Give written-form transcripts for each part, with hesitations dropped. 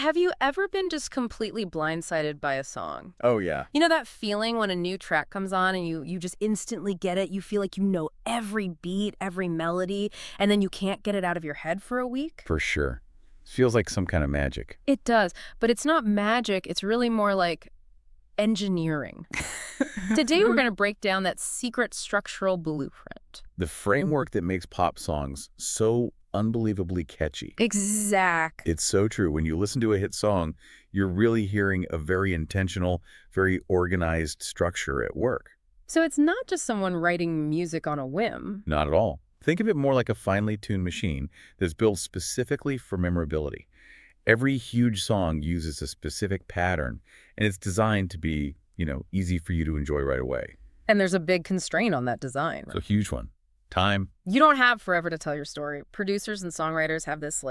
Have you ever been just completely blindsided by a song? Oh, yeah, You know that feeling when a new track comes on and you just instantly get it? You feel like you know every beat, every melody, and then you can't get it out of your head for a week? for sure. Feels like some kind of magic. It does, but it's not magic. It's really more like engineering. Today we're going to break down that secret structural blueprint. The framework that makes pop songs so unbelievably catchy. Exact. It's so true. When you listen to a hit song, you're really hearing a very intentional, very organized structure at work. So it's not just someone writing music on a whim. Not at all. Think of it more like a finely tuned machine that's built specifically for memorability. Every huge song uses a specific pattern, and it's designed to be, easy for you to enjoy right away. And there's a big constraint on that design. It's a huge one. Time. You don't have forever to tell your story. Producers and songwriters have this,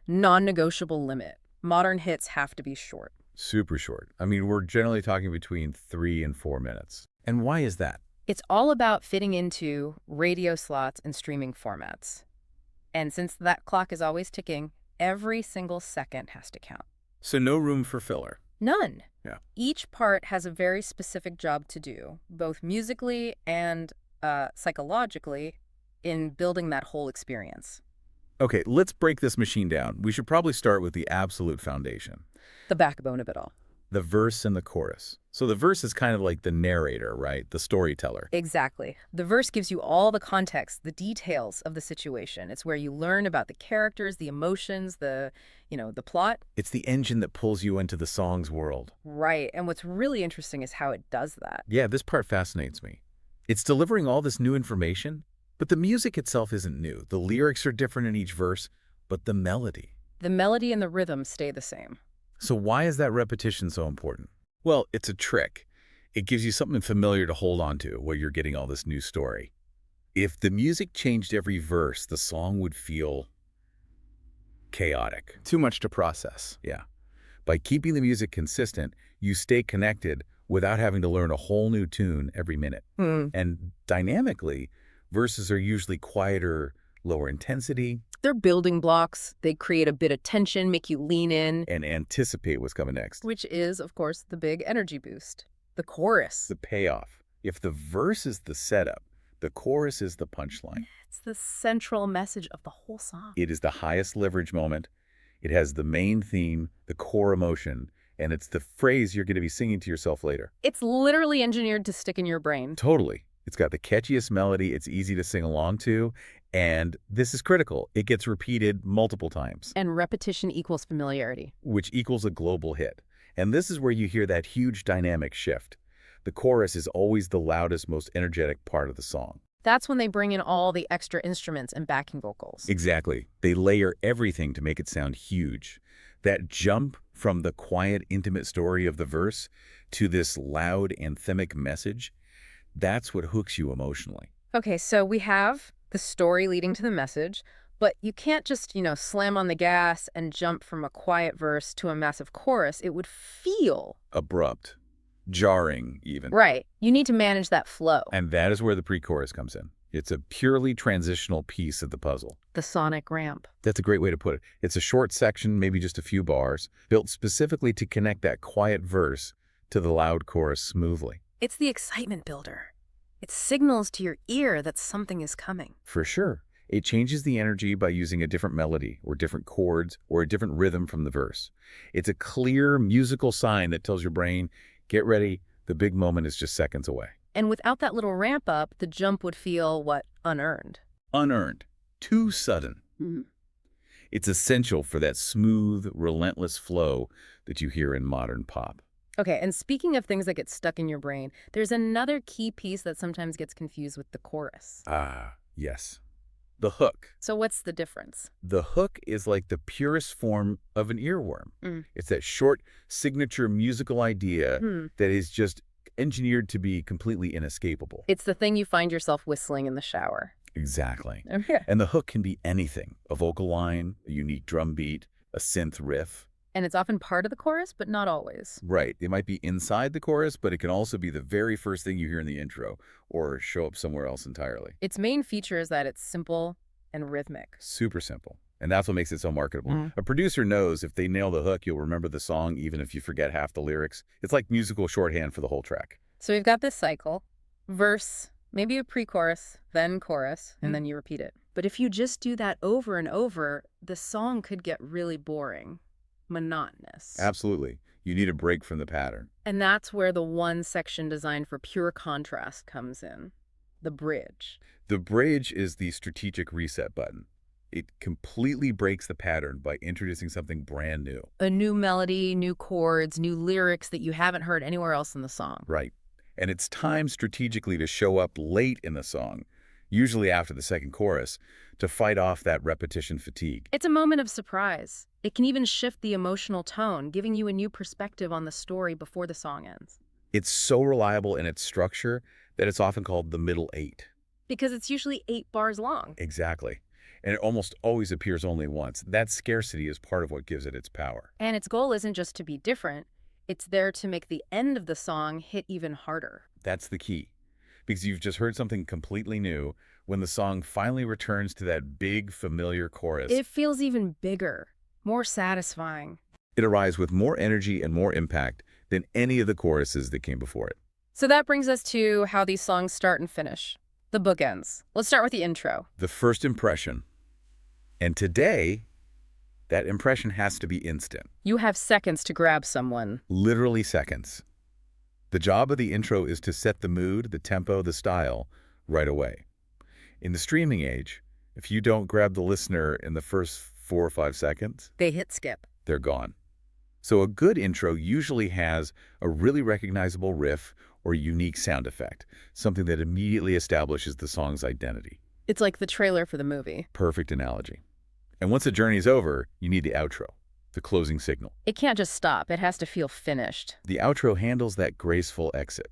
non-negotiable limit. Modern hits have to be short. Super short. I mean, we're generally talking between 3 and 4 minutes. And why is that? It's all about fitting into radio slots and streaming formats. And since that clock is always ticking, every single second has to count. So no room for filler. None. Yeah. Each part has a very specific job to do, both musically and psychologically, in building that whole experience. Okay, let's break this machine down. We should probably start with the absolute foundation. The backbone of it all. The verse and the chorus. So the verse is kind of like the narrator, right? The storyteller. Exactly. The verse gives you all the context, the details of the situation. It's where you learn about the characters, the emotions, the plot. It's the engine that pulls you into the song's world. Right. And what's really interesting is how it does that. Yeah, this part fascinates me. It's delivering all this new information, but the music itself isn't new. The lyrics are different in each verse, but the melody. The melody and the rhythm stay the same. So why is that repetition so important? Well, it's a trick. It gives you something familiar to hold on to while you're getting all this new story. If the music changed every verse, the song would feel chaotic. Too much to process. Yeah. By keeping the music consistent, you stay connected without having to learn a whole new tune every minute. And dynamically, verses are usually quieter, lower intensity, They're building blocks. They create a bit of tension, make you lean in, and anticipate what's coming next. which is, of course, the big energy boost. The chorus. The payoff. If the verse is the setup, the chorus is the punchline. It's the central message of the whole song. It is the highest leverage moment. It has the main theme, the core emotion, and it's the phrase you're going to be singing to yourself later. It's literally engineered to stick in your brain. Totally. It's got the catchiest melody. It's easy to sing along to. And this is critical. It gets repeated multiple times, And repetition equals familiarity. which equals a global hit. And this is where you hear that huge dynamic shift. The chorus is always the loudest, most energetic part of the song. That's when they bring in all the extra instruments and backing vocals. Exactly. They layer everything to make it sound huge. That jump from the quiet, intimate story of the verse to this loud, anthemic message, that's what hooks you emotionally. Okay, so we have the story leading to the message, but you can't just, slam on the gas and jump from a quiet verse to a massive chorus. It would feel Abrupt, jarring even. right. You need to manage that flow, And that is where the pre-chorus comes in. It's a purely transitional piece of the puzzle. the sonic ramp. That's a great way to put it. It's a short section, maybe just a few bars, built specifically to connect that quiet verse to the loud chorus smoothly. It's the excitement builder. It signals to your ear that something is coming. For sure. It changes the energy by using a different melody or different chords or a different rhythm from the verse. It's a clear musical sign that tells your brain, get ready, the big moment is just seconds away. And without that little ramp up, the jump would feel, unearned. Unearned. Too sudden. It's essential for that smooth, relentless flow that you hear in modern pop. Okay, and speaking of things that get stuck in your brain, there's another key piece that sometimes gets confused with the chorus. Ah, yes. The hook. So what's the difference? The hook is like the purest form of an earworm. Mm. It's that short signature musical idea that is just engineered to be completely inescapable. It's the thing you find yourself whistling in the shower. Exactly. Okay. And the hook can be anything. A vocal line, a unique drum beat, a synth riff. And it's often part of the chorus, but not always. Right. It might be inside the chorus, but it can also be the very first thing you hear in the intro or show up somewhere else entirely. Its main feature is that it's simple and rhythmic. Super simple. And that's what makes it so marketable. Mm. A producer knows if they nail the hook, you'll remember the song even if you forget half the lyrics. It's like musical shorthand for the whole track. So we've got this cycle, verse, maybe a pre-chorus, then chorus, and then you repeat it. But if you just do that over and over, the song could get really boring, monotonous. Absolutely. You need a break from the pattern. And that's where the one section designed for pure contrast comes in, the bridge. The bridge is the strategic reset button. It completely breaks the pattern by introducing something brand new. A new melody, new chords, new lyrics that you haven't heard anywhere else in the song. Right. And it's timed strategically to show up late in the song, usually after the second chorus, to fight off that repetition fatigue. It's a moment of surprise. It can even shift the emotional tone, giving you a new perspective on the story before the song ends. It's so reliable in its structure that it's often called the middle eight. Because it's usually 8 bars long. Exactly. And it almost always appears only once. That scarcity is part of what gives it its power. And its goal isn't just to be different, it's there to make the end of the song hit even harder. That's the key. Because you've just heard something completely new. When the song finally returns to that big, familiar chorus, It feels even bigger, more satisfying. it arrives with more energy and more impact than any of the choruses that came before it. So that brings us to how these songs start and finish. The bookends. Let's start with the intro. The first impression. And today, that impression has to be instant. You have seconds to grab someone. Literally seconds. The job of the intro is to set the mood, the tempo, the style right away. In the streaming age, if you don't grab the listener in the first 4 or 5 seconds, They hit skip. they're gone. So a good intro usually has a really recognizable riff or unique sound effect, something that immediately establishes the song's identity. It's like the trailer for the movie. Perfect analogy. And once the journey's over, you need the outro, the closing signal. It can't just stop. It has to feel finished. The outro handles that graceful exit.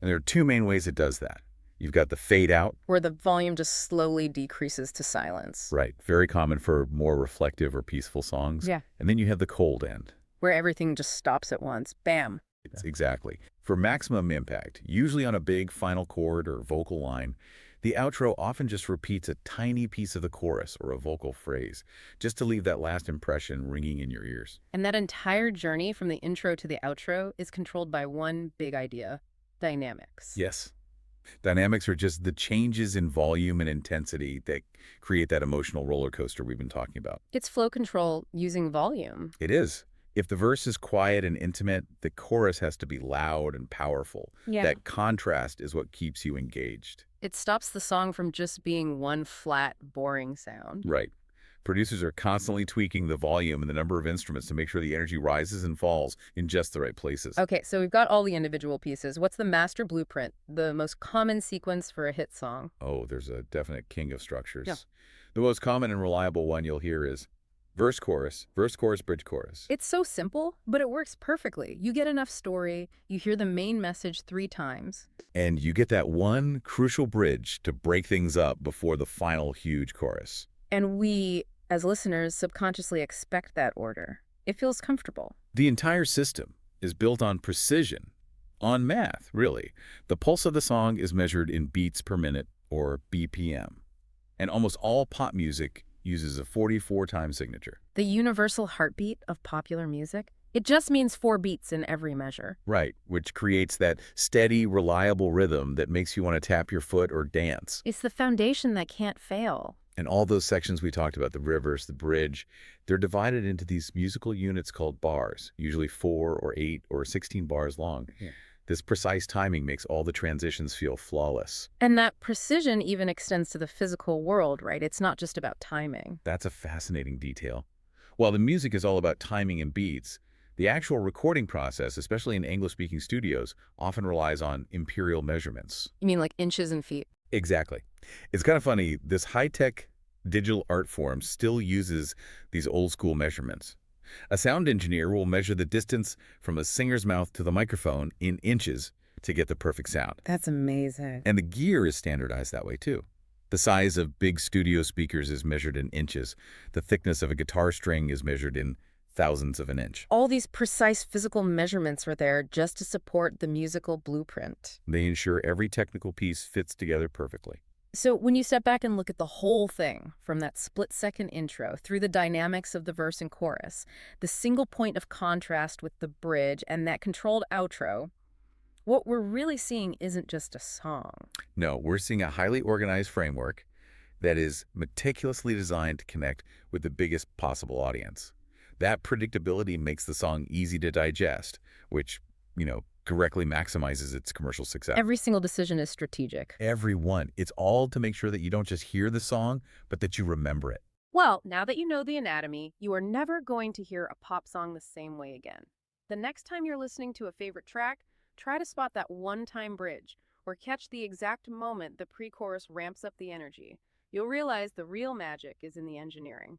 And there are 2 main ways it does that. You've got the fade out. Where the volume just slowly decreases to silence. Right. Very common for more reflective or peaceful songs. Yeah. And then you have the cold end. Where everything just stops at once. Bam. Exactly. For maximum impact, usually on a big final chord or vocal line, the outro often just repeats a tiny piece of the chorus or a vocal phrase, just to leave that last impression ringing in your ears. And that entire journey from the intro to the outro is controlled by one big idea: dynamics. Yes. Dynamics are just the changes in volume and intensity that create that emotional roller coaster we've been talking about. It's flow control using volume. It is. If the verse is quiet and intimate, the chorus has to be loud and powerful. Yeah. That contrast is what keeps you engaged. It stops the song from just being one flat, boring sound. Right. Producers are constantly tweaking the volume and the number of instruments to make sure the energy rises and falls in just the right places. Okay, so we've got all the individual pieces. What's the master blueprint, the most common sequence for a hit song? Oh, there's a definite king of structures. Yeah. The most common and reliable one you'll hear is verse, chorus, bridge, chorus. It's so simple, but it works perfectly. You get enough story, you hear the main message 3 times. And you get that one crucial bridge to break things up before the final huge chorus. And we, as listeners, subconsciously expect that order. It feels comfortable. The entire system is built on precision, on math, really. The pulse of the song is measured in beats per minute, or BPM. And almost all pop music uses a 44-time signature. The universal heartbeat of popular music, it just means 4 beats in every measure. Right, which creates that steady, reliable rhythm that makes you want to tap your foot or dance. It's the foundation that can't fail. And all those sections we talked about, the rivers, the bridge, they're divided into these musical units called bars, usually 4 or 8 or 16 bars long. Yeah. This precise timing makes all the transitions feel flawless. And that precision even extends to the physical world, right? It's not just about timing. That's a fascinating detail. While the music is all about timing and beats, the actual recording process, especially in English-speaking studios, often relies on imperial measurements. You mean like inches and feet? Exactly. It's kind of funny, this high-tech digital art form still uses these old-school measurements. A sound engineer will measure the distance from a singer's mouth to the microphone in inches to get the perfect sound. That's amazing. And the gear is standardized that way too. The size of big studio speakers is measured in inches. The thickness of a guitar string is measured in thousandths of an inch. All these precise physical measurements are there just to support the musical blueprint. They ensure every technical piece fits together perfectly. So when you step back and look at the whole thing, from that split-second intro through the dynamics of the verse and chorus, the single point of contrast with the bridge, and that controlled outro, what we're really seeing isn't just a song. No, we're seeing a highly organized framework that is meticulously designed to connect with the biggest possible audience. That predictability makes the song easy to digest, which, correctly maximizes its commercial success. Every single decision is strategic. Every one. It's all to make sure that you don't just hear the song, but that you remember it. Well, now that you know the anatomy, you are never going to hear a pop song the same way again. The next time you're listening to a favorite track, try to spot that one-time bridge or catch the exact moment the pre-chorus ramps up the energy. You'll realize the real magic is in the engineering.